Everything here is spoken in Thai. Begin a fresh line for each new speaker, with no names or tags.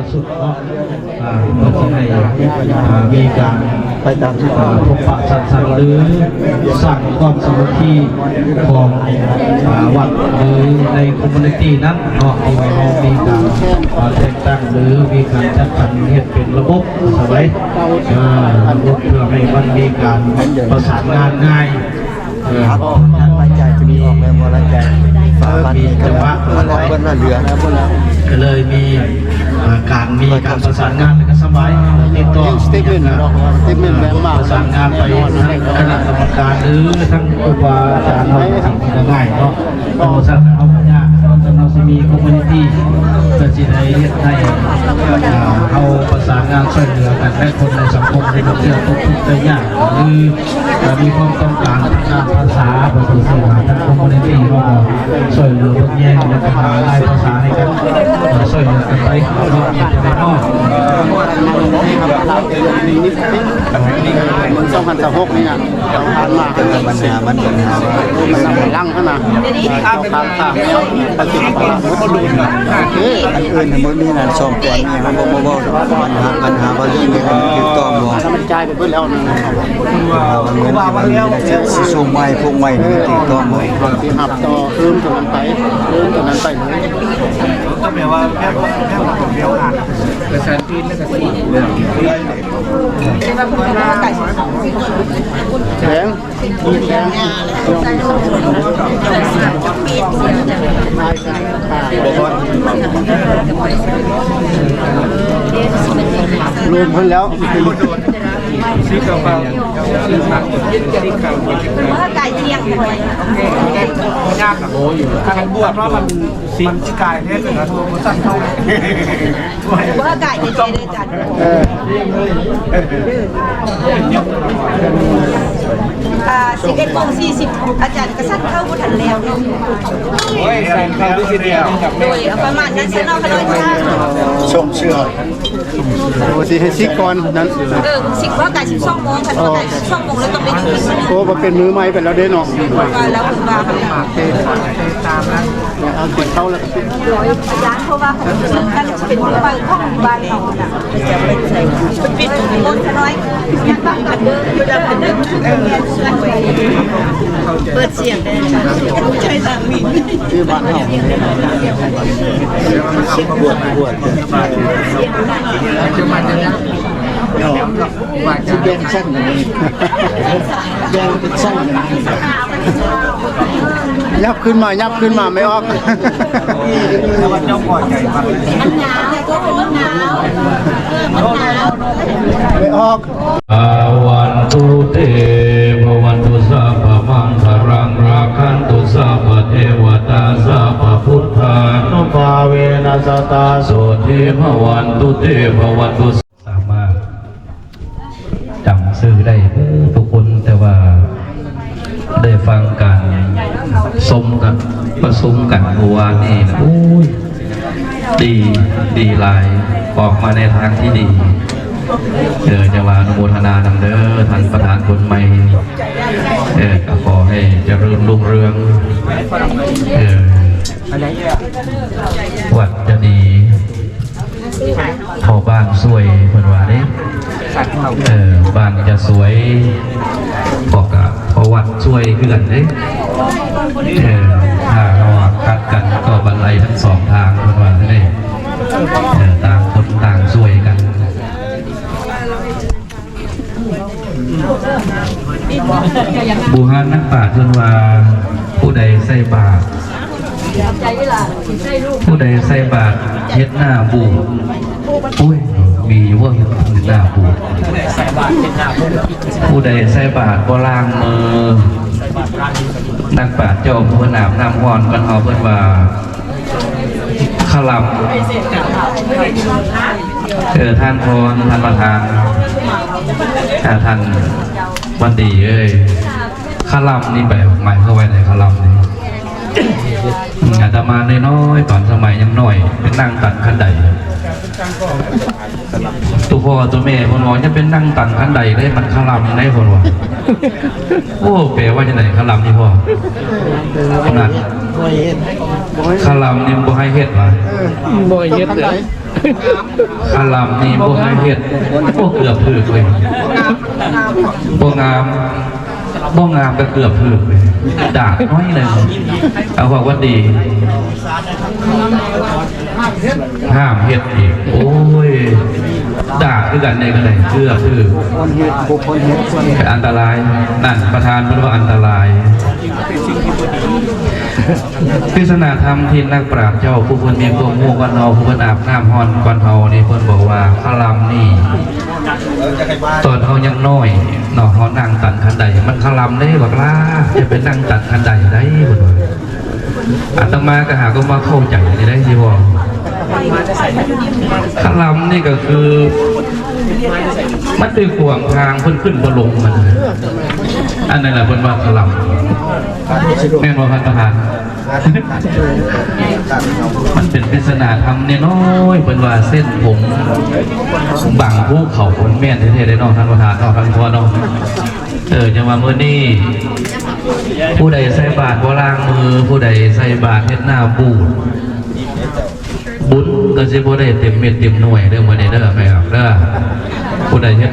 ละสุดเนาะเพื่อที่ให้มีการไปตามที่พบปะสังสรรค์หรือสั่งความสามัคคีของวัดหรือในคอมมูนิตี้นั้นเนาะที่ว่าเรามีการแต่งตั้งหรือมีการจัดสรรเหตุเป็นระบบสบายระบบเพื่อให้มันมีการประสานงานง่าย
การรายจ่ายจะมีออกแบบรายจ่าย
มีจังหวะอะไร
เหลือนะพวกเรา
ก็เลยมีการประสานงานและก็สบายติดต่อประสานงานไปทั้งคณะกรรมการหรือทั้งครูบาอาจารย์เราสิ่งที่ง่ายเนาะเราสั่งเอาเนี่ยเราจะมีคอมมูนิตี้เพื่อที่ให้เอาประสานงานช่วยเหลือกันและคนในสังคมในประเทศทุกได้ยากหรือมีความต้องการทางด้านภาษาภาษาเสียงทั้งคอมมูนิตี้เราช่วยเหลือพวกแย่งและหาลายภาษาให้กันช่วยเหลือกันไปเราจะได้นอก
มัน2026นี่อ่ะเราผ่านมาปัญหามันลั่งขึ้นมาทางปฏิบัติมันดูนะอันอื่นมันมีนะ2ตัวนี่มันบ่ปัญหาว่าเรื่องนี้มันติดต่อบ่มันจ่ายไปเบิดแล้วนะมันเหมือนสิส่งไว้พวกไว้นี่ติดต่อบ่ที่หับต่อเพิ่มตรงนั้นไปเลย
ก็แปลว่าแค่เดียวอ่านภาษาจีนแล้วก็สี
แข็งมีแข็งรวมขึ้นแล้ว
สีขาวสีขาวสีขาว
ว่าไก่เที่ยงเลย
ยากอะโอ้ยการบวชเพราะมันสีกายเนี่ยเป็นกระทงมันสั้นเท่า
ว่าไก่เที่ยงเลยจัด11:40อาจารย์กระสันเข้าบุทันแล้ว
โอ้ยแสงเข้าด้วยเดียว
โดยประมาณนั้นเสนอขนมชา
ชมเชื่อโอ้สิให้ซิก่อนนั้น
สิว่าไก่12 โมงค่ะไก่12 โมงแล้วต้องไปอยู่ที่
โอ้มาเป็นมือไม้เป็นแล้วเด้เนาะ
แล้วคุณว่า
ตามนะ
เอาติดเข้าแล้ว
ย้านเพราะว่าเขาตั้งเป็นมือไม้ของบ้านเราน่ะจะเป็นใส่ปิดโมงน้อยยังต้องกันเด้ออยู่ดับเด้อเปิดเสียงได้ใช่สามี
ที่บ้านเฮาบวช
จะมาจะยัง
ว่าจะแบ่งชั้นแบ่งเป็นชั้นยับขึ้นมาไม่ออก
แล้ววันเจ้าก่อนใหญ่มาก
หนาวก็หนาว
ไม่ออก
วันตุเตภวันตุสัพพมังคารังราคันตุสัพพเทวตาสัพพพุทธานุภาเวนัสตาโสติภวันตุเตภวันตุสามารถจำชื่อได้ทุกคนแต่ว่าได้ฟังการสมกันประชุมกันเมื่อวานนี่นะดีหลายออกมาในทางที่ดีจะว่าอนุโมทนานำเด้อท่านประธานคนใหม่ก็ขอให้เจริญรุ่งเรืองวัดจะดีพอบ้านสวยเพิ่นว่าเด้บ้านจะสวยบอกกับพอวัดสวยคือกันเด้ถ้าเราคัดกันก็บรรลัยทั้งสองทางเพิ่นว่าเด้ต่างคนต่างสวยกันบูฮานนักปราชญ์เพิ่นว่าผู้ใดใส่บาตรผู้ใดใส่บาตรเฮ็ดหน้าบูดมีอยู่ว่าเฮ็ดหน้าบูดผู้ใดใส่บาตรบ่ล้างมือนักปราชญ์เจ้าผู้นำน้ำร้อนบรรเทาเพิ่นว่าขลับท่านพรท่านประธานท่านวันดีขลับนี่แบบหมายเข้าไว้ในขลับนี่อาตมาน้อยตอนสมัยยังน้อยเป็นนั่งตัดขันใดตัวพ่อตัวแม่คนบอกจะเป็นนั่งตัดขันใดได้มันขลับได้คนว่าโอ้แปลว่าจะไหนขลับนี่พ่อขนาด คาลำนี่บ่ให้เฮ็ดว่ะ
บ่เฮ็ดเลย
คาลำนี่บ่ให้เฮ็ดโอ้เกือบถึกเลยบ่งามบ่งามก็เกือบถึกเลยด่าน้อยหนึงเอาว่าว่าดีห้ามเฮ็ดอีกโอ้ยด่าคือกันในกันเลยเกือบถึก
คนเฮ็ดบุคคลเฮ็ดส่วน
แต่อันตรายนั่นประธานพูดว่าอันตรายพิศนาธรรมที่นักปราชญ์เจ้าผู้คนมีความมู่กันเฮาผู้คนอาบน้ำฮอนกันเฮานี่เพิ่นบอกว่าพระลำนี่ตอนเฮายังน้อยเนาะเฮานั่งตัดคันใดมันพระลำได้บักล่าจะเป็นนั่งตัดคันใดได้บ่ว่าอาตมาก็หาก็มาเข้าใจนี่ได้สิบ่พระลำนี่ก็คือมันไปขวางทางเพิ่นขึ้นบ่ลงมันอันนั้นแหละเพิ่นว่าพระลำแม่นบ่พันประธานมันเป็นปริศนาธรรมเนี่ยน้อยเป็นว่าเส้นผมบังภูเขาคนแม่นเท่ๆได้น้องท่านประธานน้องท่านพ่อน้องจะมาเมื่อนี้ผู้ใดใส่บาตรบ่ล้างมือผู้ใดใส่บาตรเฮ็ดหน้าบูดบุญก็สิบ่ได้เต็มเม็ดเต็มหน่วยเด้อมื้อนี้เด้อแม่ครับเด้อผู้ใดเฮ็ด